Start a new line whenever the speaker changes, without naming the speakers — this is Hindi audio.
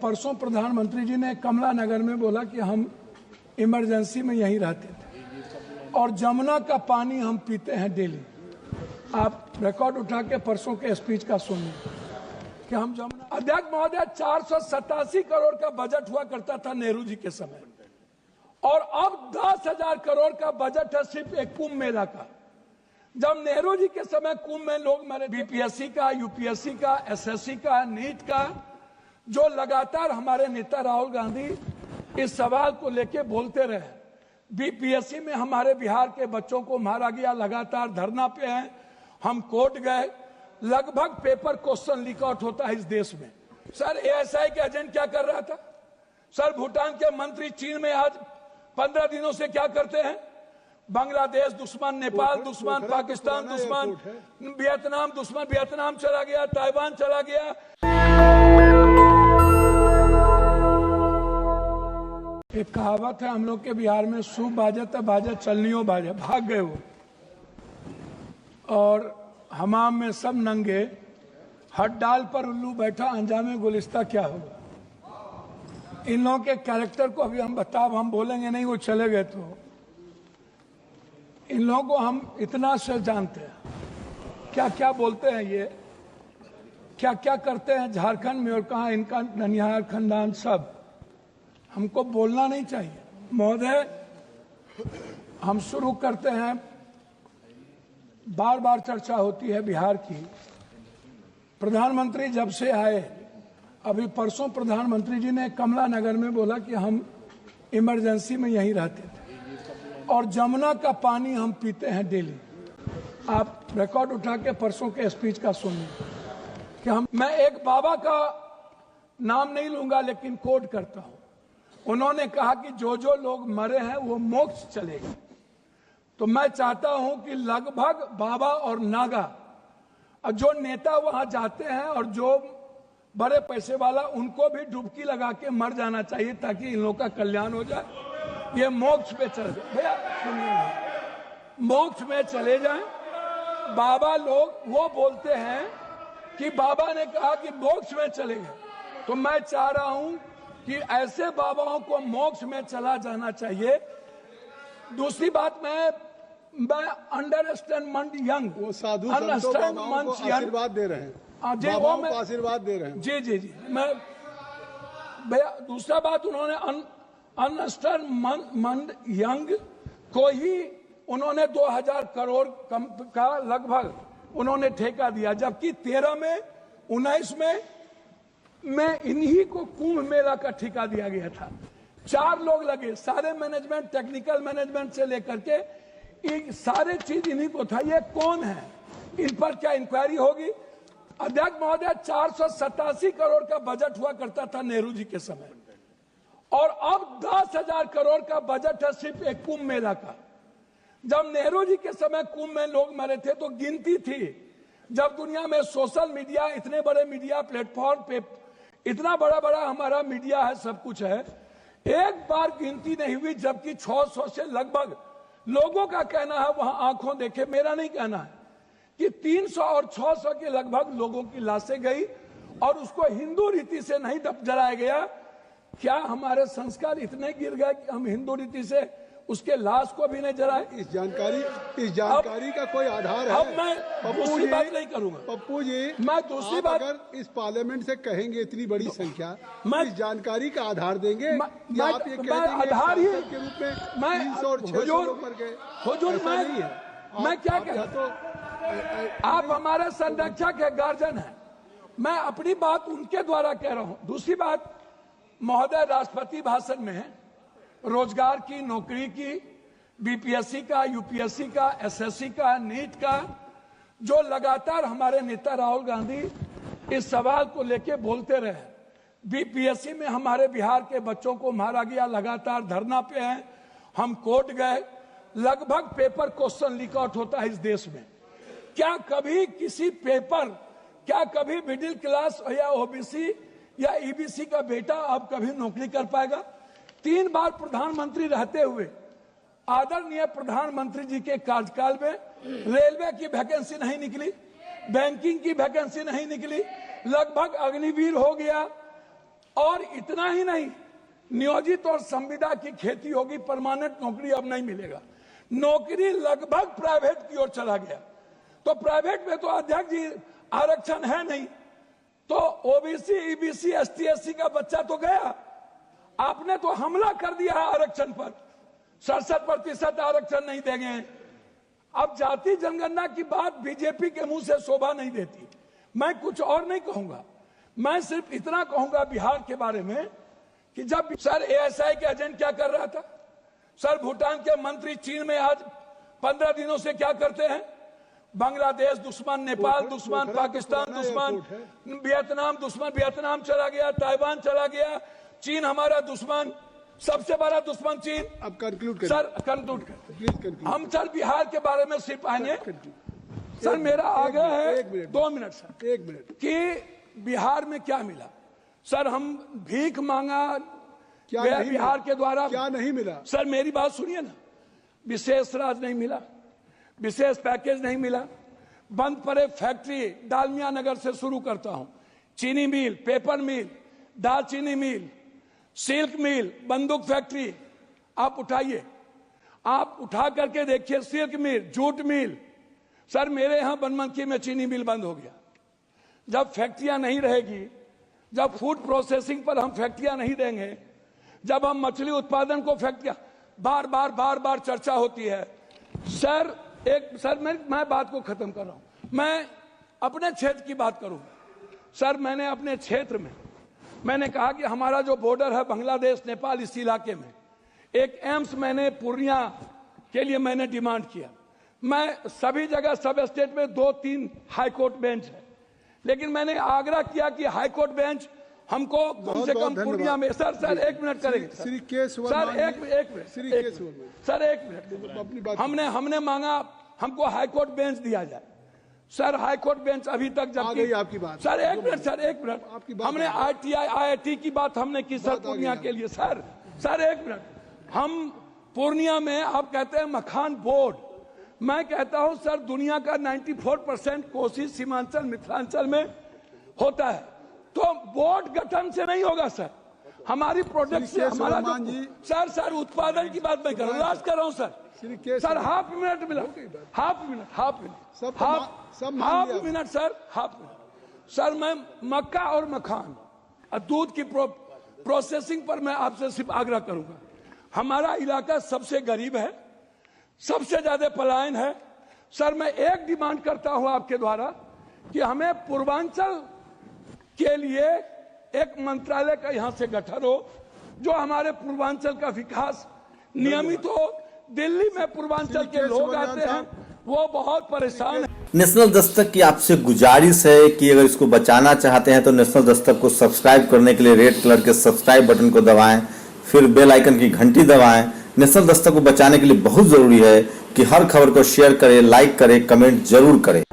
परसों प्रधानमंत्री जी ने कमला नगर में बोला कि हम इमरजेंसी में यहीं रहते थे और जमुना का पानी हम पीते हैं डेली। आप रिकॉर्ड उठा के परसों के स्पीच का सुनिए कि हम जमुना। अध्यक्ष महोदय, 487 करोड़ का बजट हुआ करता था नेहरू जी के समय और अब 10,000 करोड़ का बजट है सिर्फ एक कुंभ मेला का। जब नेहरू जी के समय कुंभ में लोग मरे, बीपीएससी का, यूपीएससी का, एसएससी का, नीट का, जो लगातार हमारे नेता राहुल गांधी इस सवाल को लेके बोलते रहे। बीपीएससी में हमारे बिहार के बच्चों को मारा गया, लगातार धरना पे हैं, हम कोर्ट गए, लगभग पेपर क्वेश्चन लीक आउट होता है इस देश में। सर, एएसआई के एजेंट क्या कर रहा था? सर, भूटान के मंत्री चीन में आज 15 दिनों से क्या करते हैं? बांग्लादेश दुश्मन, नेपाल दुश्मन, पाकिस्तान दुश्मन, वियतनाम दुश्मन, वियतनाम चला गया, ताइवान चला गया। एक कहावत है हम लोग के बिहार में, सूप बाजे तो बाजे, चलनियो बाजे। भाग गए वो और हमाम में सब नंगे, हट डाल पर उल्लू बैठा, अंजामे गुलिस्ता क्या होगा। इन लोगों के कैरेक्टर को अभी हम बोलेंगे नहीं, वो चले गए। तो इन लोगों को हम इतना से जानते हैं, क्या क्या बोलते हैं ये, क्या क्या करते हैं झारखंड में और कहाँ इनका ननिहाल खानदान, सब हमको बोलना नहीं चाहिए। महोदय, हम शुरू करते हैं। बार बार चर्चा होती है बिहार की। प्रधानमंत्री जब से आए, अभी परसों प्रधानमंत्री जी ने कमला नगर में बोला कि हम इमरजेंसी में यहीं रहते थे और जमुना का पानी हम पीते हैं डेली। आप रिकॉर्ड उठा के परसों के स्पीच का सुनिए कि मैं एक बाबा का नाम नहीं लूंगा लेकिन कोट करता हूं। उन्होंने कहा कि जो जो लोग मरे हैं वो मोक्ष चलेगा। तो मैं चाहता हूं कि लगभग बाबा और नागा और जो नेता वहां जाते हैं और जो बड़े पैसे वाला, उनको भी डुबकी लगा के मर जाना चाहिए ताकि इन लोगों का कल्याण हो जाए। ये मोक्ष पे चले जाए। भैया सुनिए, मोक्ष में चले जाएं। बाबा लोग वो बोलते हैं कि बाबा ने कहा कि मोक्ष में चले गए। तो मैं चाह रहा हूं कि ऐसे बाबाओं को मोक्ष में चला जाना चाहिए। दूसरी बात, मैं अंडरस्टैंड मंड यंग,
वो साधु संतों बाबाओं को आशीर्वाद दे रहे हैं, बाबाओं को आशीर्वाद दे रहे हैं।
जी जी जी, मैं भैया, दूसरा बात, उन्होंने अंडरस्टैंड मंड यंग को ही उन्होंने 2000 करोड़ का लगभग उन्होंने ठेका दिया, जबकि 13 में 19 में इन्हीं को कुंभ मेला का ठेका दिया गया था। 4 लोग लगे, सारे मैनेजमेंट, टेक्निकल मैनेजमेंट से लेकर के सारे चीज इन्हीं को था। ये कौन है? इन पर क्या इंक्वायरी होगी? अध्यक्ष महोदय, 487 करोड़ का बजट हुआ करता था नेहरू जी के समय और अब 10,000 करोड़ का बजट है सिर्फ एक कुंभ मेला का। जब नेहरू जी के समय कुंभ में लोग मरे थे तो गिनती थी। जब दुनिया में सोशल मीडिया, इतने बड़े मीडिया प्लेटफॉर्म पे इतना बड़ा बड़ा हमारा मीडिया है, सब कुछ है, एक बार गिनती नहीं हुई, जबकि 600 से लगभग लोगों का कहना है, वहां आंखों देखे, मेरा नहीं कहना है, कि 300 और 600 के लगभग लोगों की लाशें गई और उसको हिंदू रीति से नहीं जलाया गया। क्या हमारे संस्कार इतने गिर गए कि हम हिंदू रीति से उसके लाश को भी नहीं जलाए?
इस जानकारी का कोई आधार है?
अब मैं दूसरी बात नहीं करूंगा।
पप्पू जी,
मैं दूसरी बात,
अगर इस पार्लियामेंट से कहेंगे इतनी बड़ी संख्या,
मैं
इस जानकारी का आधार देंगे या आप ये कह देंगे
आधार ही
के रूप में 300 और 600 पर गए?
मैं क्या कहता? तो आप हमारे संरक्षक है, गार्जियन है, मैं अपनी बात उनके द्वारा कह रहा हूं। दूसरी बात, महोदय, राष्ट्रपति भाषण में रोजगार की, नौकरी की, बीपीएससी का, यूपीएससी का, एसएससी का, नीट का, जो लगातार हमारे नेता राहुल गांधी इस सवाल को लेके बोलते रहे। बीपीएससी में हमारे बिहार के बच्चों को मारा गया, लगातार धरना पे हैं, हम कोर्ट गए, लगभग पेपर क्वेश्चन लीक आउट होता है इस देश में। क्या कभी किसी पेपर, क्या कभी मिडिल क्लास या ओबीसी या ईबीसी का बेटा अब कभी नौकरी कर पाएगा? 3 बार प्रधानमंत्री रहते हुए आदरणीय प्रधानमंत्री जी के कार्यकाल में रेलवे की वैकेंसी नहीं निकली, बैंकिंग की वैकेंसी नहीं निकली, लगभग अग्निवीर हो गया और इतना ही नहीं, नियोजित और संविदा की खेती होगी, परमानेंट नौकरी अब नहीं मिलेगा। नौकरी लगभग प्राइवेट की ओर चला गया। तो प्राइवेट में तो अध्यक्ष जी आरक्षण है नहीं, तो ओबीसी, ईबीसी, एसटी, एससी का बच्चा तो गया। आपने तो हमला कर दिया है आरक्षण पर, 67% आरक्षण नहीं देंगे। अब जाति जनगणना की बात बीजेपी के मुंह से शोभा नहीं देती। मैं कुछ और नहीं कहूंगा, मैं सिर्फ इतना कहूंगा बिहार के बारे में कि जब सर एएसआई के एजेंट क्या कर रहा था, सर भूटान के मंत्री चीन में आज 15 दिनों से क्या करते हैं, बांग्लादेश दुश्मन, नेपाल दुश्मन, पाकिस्तान दुश्मन, वियतनाम दुश्मन, वियतनाम चला गया, ताइवान चला गया, चीन हमारा दुश्मन, सबसे बड़ा दुश्मन चीन।
अब कंक्लूड
सर कंक्लूड करते, हम सर बिहार के बारे में सिर्फ आएंगे। सर मेरा आग्रह है 2 मिनट सर,
1 मिनट,
कि बिहार में क्या मिला। सर हम भीख मांगा
क्या
गया
नहीं
बिहार
मिला?
के द्वारा,
क्या नहीं मिला?
सर मेरी बात सुनिए ना, विशेष राज नहीं मिला, विशेष पैकेज नहीं मिला, बंद पड़े फैक्ट्री, डालमिया नगर से शुरू करता हूं, चीनी मिल, पेपर मिल, दालचीनी मिल, सिल्क मिल, बंदूक फैक्ट्री, आप उठाइए, आप उठा करके देखिए, सिल्क मिल, जूट मिल। सर मेरे यहां बनमनखी में चीनी मिल बंद हो गया। जब फैक्ट्रियां नहीं रहेगी, जब फूड प्रोसेसिंग पर हम फैक्ट्रियां नहीं देंगे, जब हम मछली उत्पादन को फैक्ट्रियां, बार बार चर्चा होती है। सर मैं बात को खत्म कर रहा हूं, मैं अपने क्षेत्र की बात करूं। सर मैंने अपने क्षेत्र में मैंने कहा कि हमारा जो बॉर्डर है बांग्लादेश नेपाल, इस इलाके में एक एम्स मैंने पूर्णिया के लिए मैंने डिमांड किया। मैं सभी जगह सब स्टेट में 2-3 हाई कोर्ट बेंच है, लेकिन मैंने आग्रह किया कि हाई कोर्ट बेंच हमको कम से कम पूर्णिया में। सर 1 मिनट करेंगे सर, एक मिनट, हमने मांगा हमको हाई कोर्ट बेंच दिया जाए। सर हाई कोर्ट बेंच अभी तक जबकि
आपकी बात,
सर एक मिनट, हमने ITI IIT की बात हमने की सर पूर्णिया के लिए। सर 1 मिनट, हम पूर्णिया में आप कहते हैं मखान बोर्ड, मैं कहता हूं सर दुनिया का 94% कोशिश सीमांचल मिथिलांचल में होता है, तो बोर्ड गठन से नहीं होगा सर, हमारी प्रोडक्ट से हमारा सर उत्पादन की बात मैं कर रहा हूँ, लास्ट कर रहा हूँ सर हाफ मिनट मिला, हाफ मिनट सर मैं मक्का और मखान और दूध की प्रोसेसिंग पर मैं आपसे सिर्फ आग्रह करूंगा। हमारा इलाका सबसे गरीब है, सबसे ज्यादा पलायन है। सर मैं एक डिमांड करता हूं आपके द्वारा कि हमें पूर्वांचल के लिए एक मंत्रालय का यहां से गठन हो, जो हमारे पूर्वांचल का विकास नियमित हो। दिल्ली में पूर्वांचल के लोग आते हैं, वो बहुत परेशान है।
नेशनल दस्तक की आपसे गुजारिश है कि अगर इसको बचाना चाहते हैं तो नेशनल दस्तक को सब्सक्राइब करने के लिए रेड कलर के सब्सक्राइब बटन को दबाएं, फिर बेल आइकन की घंटी दबाएं। नेशनल दस्तक को बचाने के लिए बहुत जरूरी है कि हर खबर को शेयर करें, लाइक करें, कमेंट जरूर करें।